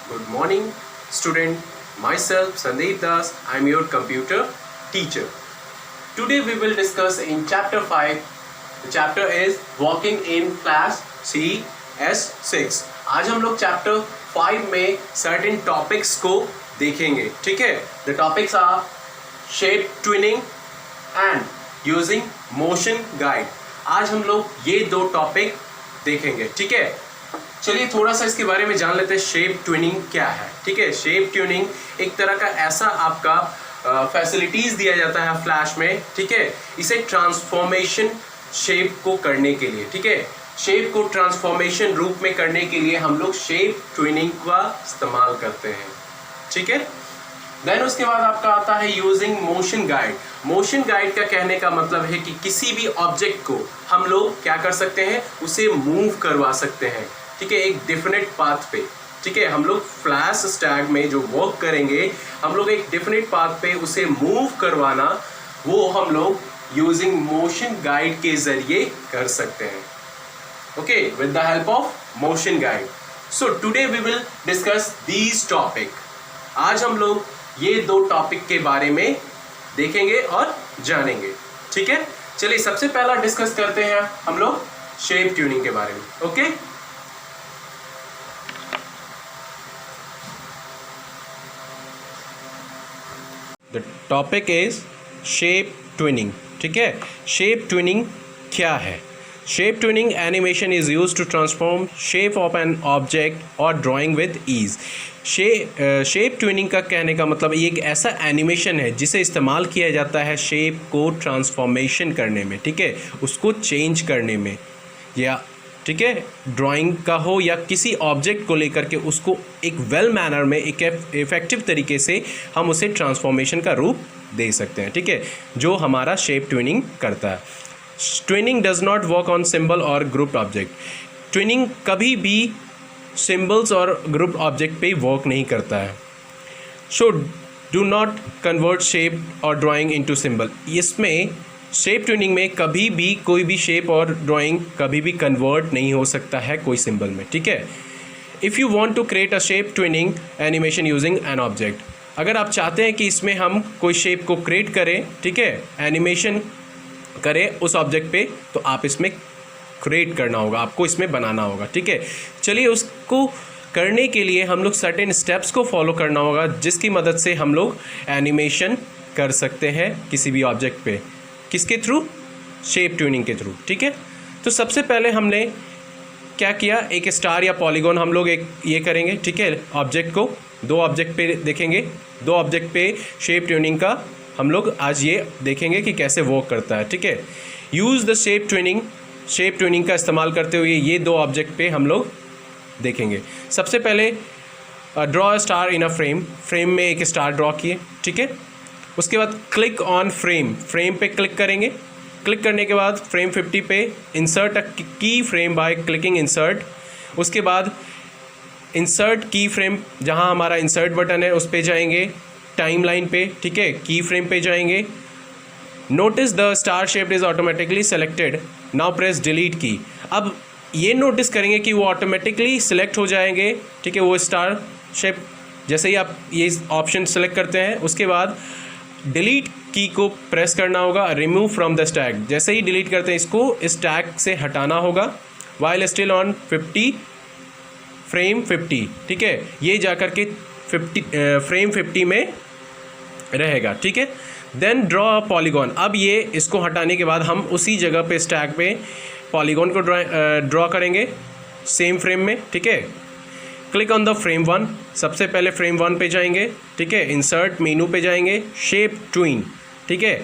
Good morning, student. Myself, Sandeep Das. I am your computer teacher. Today we will discuss in chapter 5. The chapter is Walking in Class CS6. आज हम लोग chapter 5 में certain topics को देखेंगे, ठीक है? The topics are shape twinning and using motion guide. आज हम लोग ये दो टॉपिक देखेंगे, ठीक है? चलिए थोड़ा सा इसके बारे में जान लेते हैं। शेप ट्विनिंग क्या है, ठीक है? शेप ट्विनिंग एक तरह का ऐसा आपका फैसिलिटीज दिया जाता है फ्लैश में, ठीक है? इसे ट्रांसफॉर्मेशन शेप को करने के लिए, ठीक है? शेप को ट्रांसफॉर्मेशन रूप में करने के लिए हम लोग शेप ट्विनिंग का इस्तेमाल करते हैं, ठीक है? देन उसके बाद आपका आता है using motion guide. Motion guide का कहने का मतलब है कि किसी भी ऑब्जेक्ट को हम लोग क्या कर सकते हैं, उसे मूव करवा सकते हैं, ठीक है? एक डिफिनेट पाथ पे, ठीक है? हम लोग फ्लैश स्टैग में जो वर्क करेंगे, हम लोग एक डिफिनेट पाथ पे उसे मूव करवाना, वो हम लोग यूजिंग मोशन गाइड के जरिए कर सकते हैं, okay, with the help of motion guide. So today we will discuss these topic. आज हम लोग ये दो टॉपिक के बारे में देखेंगे और जानेंगे, ठीक है? चलिए सबसे पहला डिस्कस करते हैं हम लोग शेप ट्यूनिंग के बारे में, okay? The topic is shape tweening, ठीक है? शेप ट्विनिंग क्या है? Shape tweening animation is use to transform shape of an object और drawing with ease. Shape tweening का कहने का मतलब ये एक ऐसा एनिमेशन है जिसे इस्तेमाल किया जाता है शेप को ट्रांसफॉर्मेशन करने में, ठीक है? उसको चेंज करने में, या ठीक है, ड्राइंग का हो या किसी ऑब्जेक्ट को लेकर के उसको एक वेल मैनर में, एक इफेक्टिव तरीके से हम उसे ट्रांसफॉर्मेशन का रूप दे सकते हैं, ठीक है? जो हमारा शेप ट्विनिंग करता है। Twinning does not work on symbol और ग्रुप ऑब्जेक्ट। ट्विनिंग कभी भी सिंबल्स और ग्रुप ऑब्जेक्ट पे वर्क नहीं करता है। So do not convert shape और ड्राइंग इनटू सिंबल। इसमें शेप ट्विनिंग में कभी भी कोई भी शेप और ड्राइंग कभी भी कन्वर्ट नहीं हो सकता है कोई सिंबल में, ठीक है? If you want to create a shape tweening animation using an object, अगर आप चाहते हैं कि इसमें हम कोई शेप को क्रिएट करें, ठीक है, एनिमेशन करें उस ऑब्जेक्ट पे, तो आप इसमें क्रिएट करना होगा, आपको इसमें बनाना होगा, ठीक है? चलिए उसको करने के लिए हम लोग सर्टेन स्टेप्स को फॉलो करना होगा, जिसकी मदद से हम लोग एनिमेशन कर सकते हैं किसी भी ऑब्जेक्ट पे। किसके थ्रू? शेप ट्यूनिंग के थ्रू, ठीक है? तो सबसे पहले हमने क्या किया, एक स्टार या पॉलीगॉन हम लोग एक ये करेंगे, ठीक है? ऑब्जेक्ट को दो ऑब्जेक्ट पे देखेंगे, दो ऑब्जेक्ट पे शेप ट्यूनिंग का हम लोग आज ये देखेंगे कि कैसे वर्क करता है, ठीक है? यूज़ द शेप ट्यूनिंग का इस्तेमाल करते हुए ये दो ऑब्जेक्ट पे हम लोग देखेंगे। सबसे पहले draw a star in a frame में एक स्टार ड्रॉ किए, ठीक है? उसके बाद क्लिक ऑन फ्रेम पे क्लिक करेंगे। क्लिक करने के बाद फ्रेम 50 पे इंसर्ट अ की फ्रेम बाय क्लिकिंग इंसर्ट। उसके बाद इंसर्ट की फ्रेम, जहां हमारा इंसर्ट बटन है उस पे जाएंगे, टाइमलाइन पे, ठीक है, की फ्रेम पे जाएंगे। Notice the star shape is automatically selected, now press delete की। अब ये नोटिस करेंगे कि वो ऑटोमेटिकली सिलेक्ट हो जाएंगे, ठीक है, वो स्टार शेप। जैसे ही आप ये ऑप्शन सेलेक्ट करते हैं, उसके बाद डिलीट की को प्रेस करना होगा, रिमूव फ्रॉम द स्टैक। जैसे ही डिलीट करते हैं इसको स्टैक से हटाना होगा। वाइल स्टिल ऑन फ्रेम 50, ठीक है, ये जाकर के फ्रेम 50 में रहेगा, ठीक है? Then draw a polygon. अब ये इसको हटाने के बाद हम उसी जगह पे स्टैक पे पॉलीगॉन को ड्रॉ करेंगे सेम फ्रेम में, ठीक है? क्लिक ऑन द फ्रेम 1, सबसे पहले फ्रेम 1 पे जाएंगे, ठीक है? इंसर्ट मेनू पे जाएंगे, शेप ट्विन, ठीक है?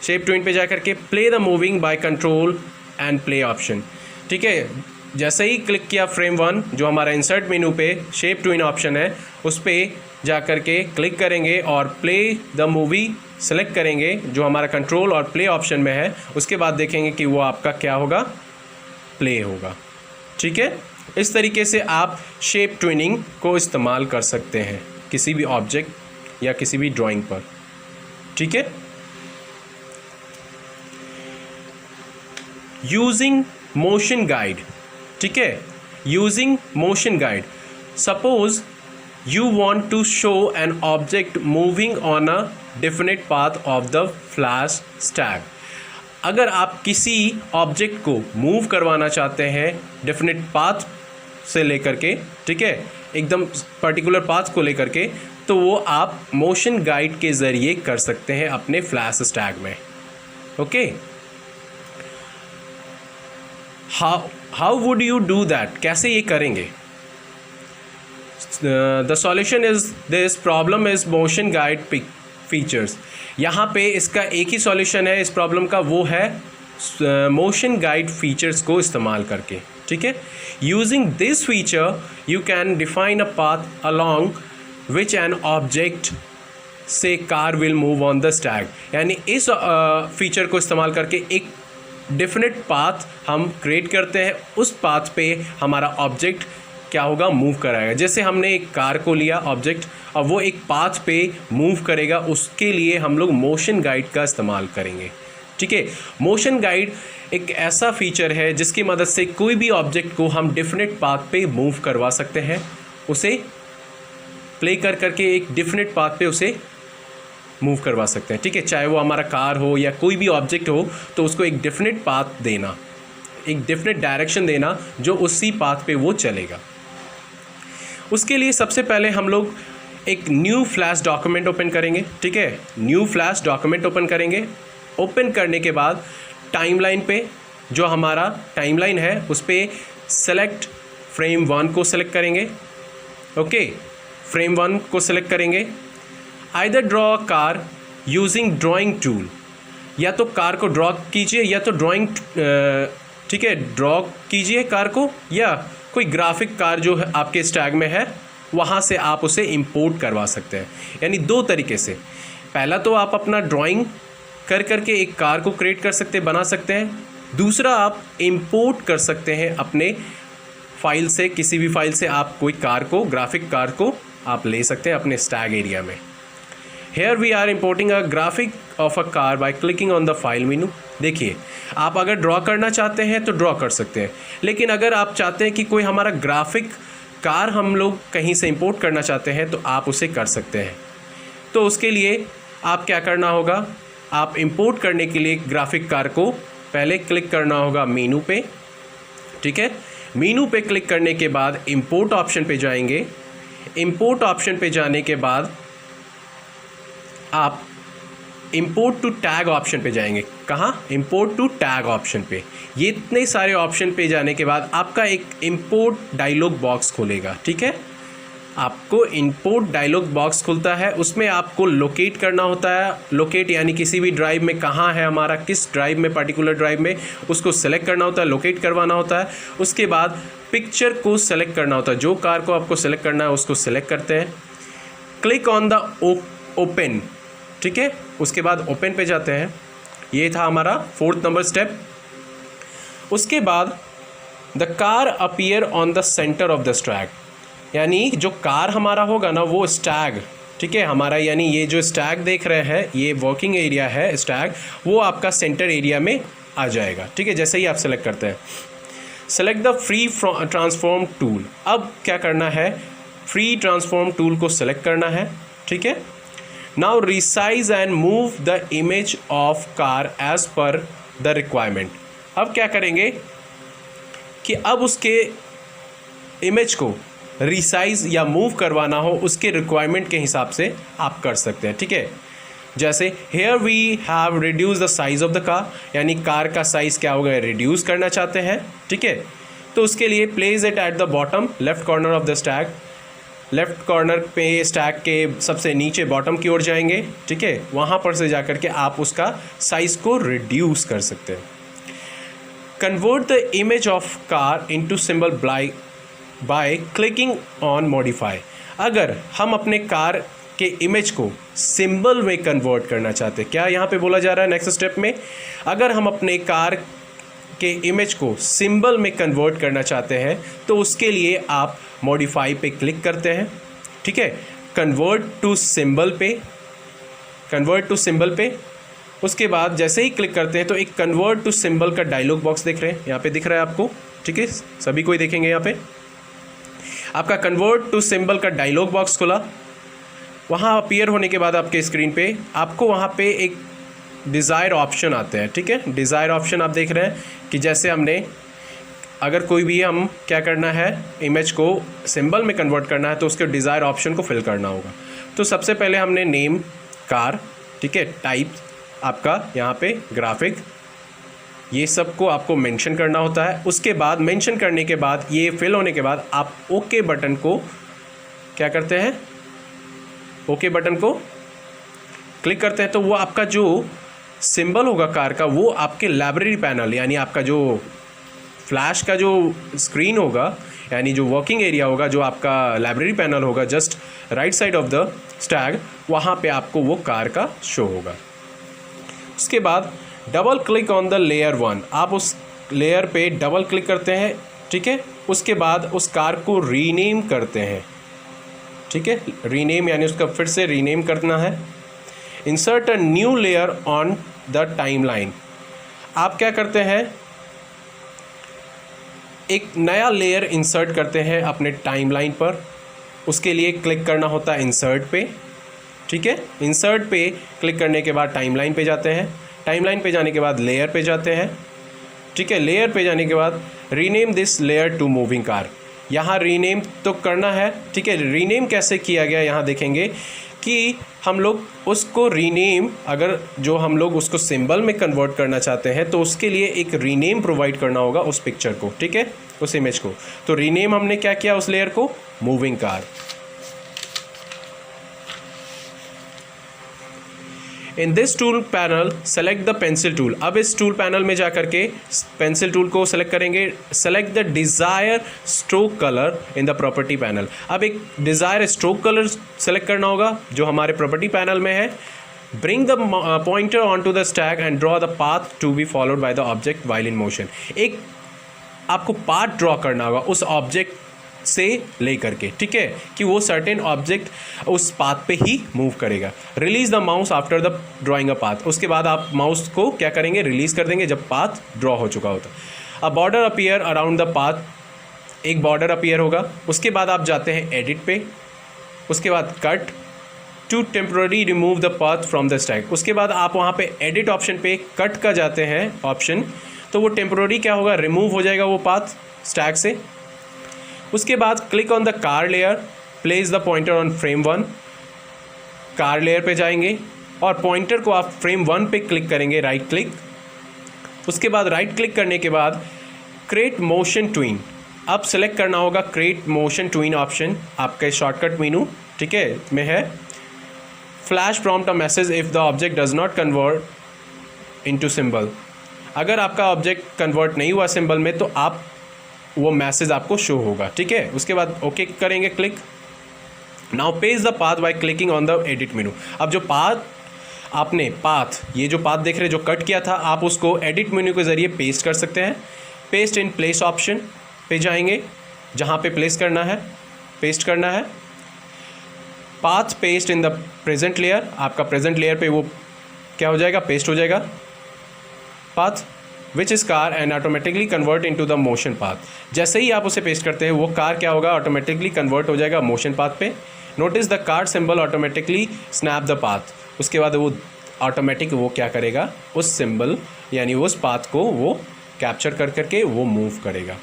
शेप ट्विन पे जा करके play the moving by control and play option, ठीक है? जैसे ही क्लिक किया फ्रेम 1, जो हमारा इंसर्ट मेनू पे शेप ट्विन ऑप्शन है, उस पर जा करके क्लिक करेंगे और प्ले द मूवी सेलेक्ट करेंगे, जो हमारा कंट्रोल और प्ले ऑप्शन में है। उसके बाद देखेंगे कि वो आपका क्या होगा, प्ले होगा, ठीक है? इस तरीके से आप शेप ट्विनिंग को इस्तेमाल कर सकते हैं किसी भी ऑब्जेक्ट या किसी भी ड्राइंग पर, ठीक है? यूजिंग मोशन गाइड, ठीक है? Using motion guide, suppose you want to show an object moving on a definite path of the flash stack. अगर आप किसी ऑब्जेक्ट को मूव करवाना चाहते हैं डेफिनेट पाथ से लेकर के, ठीक है, एकदम पर्टिकुलर पाथ को लेकर के, तो वो आप मोशन गाइड के ज़रिए कर सकते हैं अपने फ्लैश स्टैक में. Okay, how would you do that, कैसे ये करेंगे? The solution is this problem is motion guide features. यहाँ पे इसका एक ही सॉल्यूशन है इस प्रॉब्लम का, वो है मोशन गाइड फीचर्स को इस्तेमाल करके. ठीक है, using this feature you can define a path along which an object से car will move on the stage. यानी इस फीचर को इस्तेमाल करके एक डेफिनेट पाथ हम क्रिएट करते हैं, उस पाथ पे हमारा ऑब्जेक्ट क्या होगा, मूव कराएगा. जैसे हमने एक कार को लिया ऑब्जेक्ट और वो एक पाथ पे मूव करेगा, उसके लिए हम लोग मोशन गाइड का इस्तेमाल करेंगे. ठीक है, मोशन गाइड एक ऐसा फीचर है जिसकी मदद से कोई भी ऑब्जेक्ट को हम डेफिनेट पाथ पे मूव करवा सकते हैं, उसे प्ले कर करके एक डेफिनेट पाथ पे उसे मूव करवा सकते हैं. ठीक है, चाहे वो हमारा कार हो या कोई भी ऑब्जेक्ट हो, तो उसको एक डेफिनेट पाथ देना, एक डेफिनेट डायरेक्शन देना जो उसी पाथ पे वो चलेगा. उसके लिए सबसे पहले हम लोग एक न्यू फ्लैश डॉक्यूमेंट ओपन करेंगे. ठीक है, न्यू फ्लैश डॉक्यूमेंट ओपन करेंगे. ओपन करने के बाद टाइमलाइन पे, जो हमारा टाइमलाइन है उस पर सेलेक्ट फ्रेम 1 को सेलेक्ट करेंगे. ओके, फ्रेम 1 को सेलेक्ट करेंगे. Either draw a car using drawing tool, या तो कार को ड्रॉ कीजिए या तो ड्राइंग, ठीक है, ड्रॉ कीजिए कार को, या कोई ग्राफिक कार जो है आपके स्टैग में है वहाँ से आप उसे इंपोर्ट करवा सकते हैं. यानी दो तरीके से, पहला तो आप अपना ड्राइंग कर करके एक कार को क्रिएट कर सकते, बना सकते हैं. दूसरा आप इंपोर्ट कर सकते हैं अपने फाइल से, किसी भी फाइल से आप कोई कार को, ग्राफिक कार को आप ले सकते हैं अपने स्टैग एरिया में. Here we are importing a graphic of a car by clicking on the file menu. देखिए, आप अगर ड्रॉ करना चाहते हैं तो ड्रॉ कर सकते हैं, लेकिन अगर आप चाहते हैं कि कोई हमारा ग्राफिक कार हम लोग कहीं से इंपोर्ट करना चाहते हैं तो आप उसे कर सकते हैं. तो उसके लिए आप क्या करना होगा, आप इंपोर्ट करने के लिए ग्राफिक कार को पहले क्लिक करना होगा मेनू पे. ठीक है, मेनू पे क्लिक करने के बाद इंपोर्ट ऑप्शन पे जाएंगे. इंपोर्ट ऑप्शन पे जाने के बाद आप इंपोर्ट टू टैग ऑप्शन पे जाएंगे. कहाँ? इंपोर्ट टू टैग ऑप्शन पे. ये इतने सारे ऑप्शन पे जाने के बाद आपका एक इंपोर्ट डायलॉग बॉक्स खुलेगा. ठीक है, आपको इंपोर्ट डायलॉग बॉक्स खुलता है, उसमें आपको लोकेट करना होता है. लोकेट यानी किसी भी ड्राइव में कहाँ है हमारा, किस ड्राइव में, पर्टिकुलर ड्राइव में, उसको सेलेक्ट करना होता है, लोकेट करवाना होता है. उसके बाद पिक्चर को सेलेक्ट करना होता है, जो कार को आपको सेलेक्ट करना है उसको सेलेक्ट करते हैं. Click on the open. ठीक है, उसके बाद ओपन पे जाते हैं. ये था हमारा 4th नंबर स्टेप. उसके बाद the car appear on the centre of the Stag. यानी जो कार हमारा होगा ना वो स्टैग, ठीक है, हमारा यानी ये जो स्टैग देख रहे हैं, ये वर्किंग एरिया है स्टैग, वो आपका सेंटर एरिया में आ जाएगा. ठीक है, जैसे ही आप सेलेक्ट करते हैं. Select the free transform tool. अब क्या करना है, फ्री ट्रांसफॉर्म टूल को सेलेक्ट करना है. ठीक है, now resize and move the image of car as per the requirement. अब क्या करेंगे कि अब उसके इमेज को रिसाइज या मूव करवाना हो उसके रिक्वायरमेंट के हिसाब से आप कर सकते हैं. ठीक है, जैसे here we have reduce the size of the car, यानी कार का साइज़ क्या होगा, रिड्यूस करना चाहते हैं. ठीक है, तो उसके लिए place it at the bottom left corner of the Stag. Left corner पे स्टैक के सबसे नीचे बॉटम की ओर जाएंगे. ठीक है, वहाँ पर से जाकर के आप उसका साइज़ को रिड्यूस कर सकते हैं. Convert the image of car into symbol by clicking on modify. अगर हम अपने कार के इमेज को सिंबल में कन्वर्ट करना चाहते हैं, क्या यहाँ पे बोला जा रहा है नेक्स्ट स्टेप में, अगर हम अपने कार के इमेज को सिंबल में कन्वर्ट करना चाहते हैं तो उसके लिए आप मॉडिफाई पे क्लिक करते हैं. ठीक है, कन्वर्ट टू सिंबल पे. उसके बाद जैसे ही क्लिक करते हैं तो एक कन्वर्ट टू सिंबल का डायलॉग बॉक्स देख रहे हैं, यहाँ पे दिख रहा है आपको. ठीक है, सभी कोई देखेंगे यहाँ पे. आपका कन्वर्ट टू सिंबल का डायलॉग बॉक्स खुला। वहाँ अपीयर होने के बाद आपके स्क्रीन पे आपको वहाँ पे एक डिज़ायर ऑप्शन आते हैं, ठीक है। डिज़ायर ऑप्शन आप देख रहे हैं कि जैसे हमने अगर कोई भी हम क्या करना है, इमेज को सिंबल में कन्वर्ट करना है तो उसके डिज़ायर ऑप्शन को फिल करना होगा। तो सबसे पहले हमने नेम कार, ठीक है, टाइप आपका यहाँ पे ग्राफिक, ये सब को आपको मेंशन करना होता है। उसके बाद मेंशन करने के बाद ये फिल होने के बाद आप ओके बटन को क्या करते हैं, ओके बटन को क्लिक करते हैं। तो वो आपका जो सिंबल होगा कार का वो आपके लाइब्रेरी पैनल यानी आपका जो फ्लैश का जो स्क्रीन होगा यानी जो वर्किंग एरिया होगा, जो आपका लाइब्रेरी पैनल होगा just right side of the Stag, वहाँ पे आपको वो कार का शो होगा। उसके बाद double click on the layer 1, आप उस लेयर पे डबल क्लिक करते हैं, ठीक है। उसके बाद उस कार को रीनेम करते हैं, ठीक है। रीनेम यानी उसका फिर से रीनेम करना है। Insert a new layer on the timeline, आप क्या करते हैं, एक नया लेयर इंसर्ट करते हैं अपने टाइमलाइन पर। उसके लिए क्लिक करना होता है इंसर्ट पे, ठीक है। इंसर्ट पे क्लिक करने के बाद टाइमलाइन पे जाते हैं। टाइमलाइन पे जाने के बाद लेयर पे जाते हैं, ठीक है। लेयर पे जाने के बाद rename this layer to moving car, यहाँ रीनेम तो करना है, ठीक है। रीनेम कैसे किया गया यहाँ देखेंगे कि हम लोग उसको रीनेम, अगर जो हम लोग उसको सिंबल में कन्वर्ट करना चाहते हैं तो उसके लिए एक रीनेम प्रोवाइड करना होगा उस पिक्चर को, ठीक है, उस इमेज को। तो रीनेम हमने क्या किया उस लेयर को, moving car. In this tool panel select the pencil tool, अब इस टूल पैनल में जा करके पेंसिल टूल को सेलेक्ट करेंगे। Select the desire stroke colour in the property panel, अब एक डिज़ायर स्ट्रोक कलर सेलेक्ट करना होगा जो हमारे प्रॉपर्टी पैनल में है। Bring the pointer on to the stack and draw the path to be followed by the object while in motion, एक आपको पाथ ड्रॉ करना होगा उस ऑब्जेक्ट से ले करके, ठीक है, कि वो सर्टेन ऑब्जेक्ट उस पाथ पे ही मूव करेगा। Release the mouse after the drawing a path, उसके बाद आप माउस को क्या करेंगे, रिलीज कर देंगे जब पाथ ड्रॉ हो चुका होता। अ border appear around the path, एक बॉर्डर अपीयर होगा। उसके बाद आप जाते हैं एडिट पे, उसके बाद cut to temporary remove the path from the stack, उसके बाद आप वहाँ पे एडिट ऑप्शन पे कट का जाते हैं ऑप्शन, तो वो टेम्पररी क्या होगा, रिमूव हो जाएगा वो पाथ स्टैक से। उसके बाद click on the car layer, place the pointer on frame 1, car layer पे जाएंगे और पॉइंटर को आप फ्रेम 1 पे क्लिक करेंगे, राइट क्लिक। उसके बाद राइट क्लिक करने के बाद क्रिएट मोशन ट्विन, अब सेलेक्ट करना होगा क्रिएट मोशन ट्विन ऑप्शन, आपके शॉर्टकट मेनू, ठीक है, में है। Flash prompt a message if the object does not convert into symbol, अगर आपका ऑब्जेक्ट कन्वर्ट नहीं हुआ सिंबल में तो आप वो मैसेज आपको शो होगा, ठीक है। उसके बाद ओके करेंगे click. Now paste the path by clicking on the edit मेनू, अब जो पाथ आपने ये जो पाथ देख रहे हैं जो कट किया था, आप उसको एडिट मेन्यू के ज़रिए पेस्ट कर सकते हैं। पेस्ट इन प्लेस ऑप्शन पे जाएंगे, जहाँ पे प्लेस करना है पेस्ट करना है। Path paste in the present layer, आपका प्रेजेंट लेयर पे वो क्या हो जाएगा, पेस्ट हो जाएगा path which is car and automatically convert into the motion path, जैसे ही आप उसे पेस्ट करते हैं वो कार क्या होगा, ऑटोमेटिकली कन्वर्ट हो जाएगा मोशन पाथ पे। Notice the car symbol automatically snap the path, उसके बाद वो ऑटोमेटिक वो क्या करेगा, उस सिंबल यानी उस पाथ को वो कैप्चर कर करके वो मूव करेगा।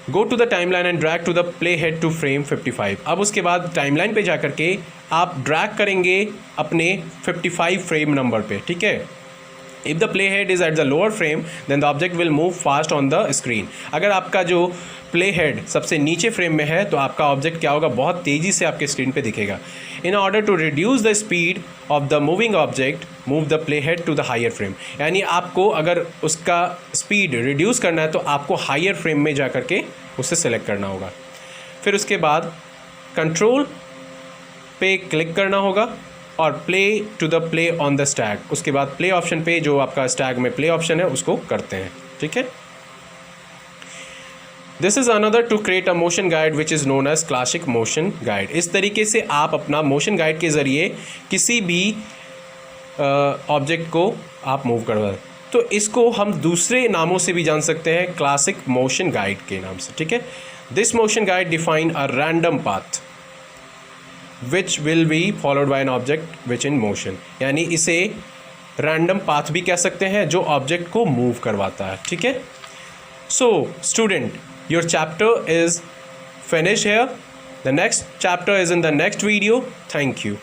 Go to the timeline and drag to the play head to frame 55, अब उसके बाद टाइमलाइन पे जा करके आप ड्रैग करेंगे अपने 55 फ्रेम नंबर पे, ठीक है। If the playhead is at the lower frame, then the object will move fast on the screen. अगर आपका जो playhead सबसे नीचे फ्रेम में है तो आपका ऑब्जेक्ट क्या होगा, बहुत तेज़ी से आपके स्क्रीन पे दिखेगा। In order to reduce the speed of the moving object, move the playhead to the higher frame. यानी आपको अगर उसका स्पीड रिड्यूस करना है तो आपको हायर फ्रेम में जा करके उसे सेलेक्ट करना होगा। फिर उसके बाद कंट्रोल पे क्लिक करना होगा और play to the play on the stage, उसके बाद प्ले ऑप्शन पे जो आपका स्टैग में प्ले ऑप्शन है उसको करते हैं, ठीक है। This is another to create a motion guide which is known as classic motion guide. इस तरीके से आप अपना मोशन गाइड के ज़रिए किसी भी ऑब्जेक्ट को आप मूव करवा, तो इसको हम दूसरे नामों से भी जान सकते हैं, क्लासिक मोशन गाइड के नाम से, ठीक है। This motion guide define a random path which will be followed bye an object which in motion, यानी इसे रैंडम पाथ भी कह सकते हैं जो ऑब्जेक्ट को मूव करवाता है, ठीक है। So student, your chapter is finished here. The next chapter is in the next video. Thank you.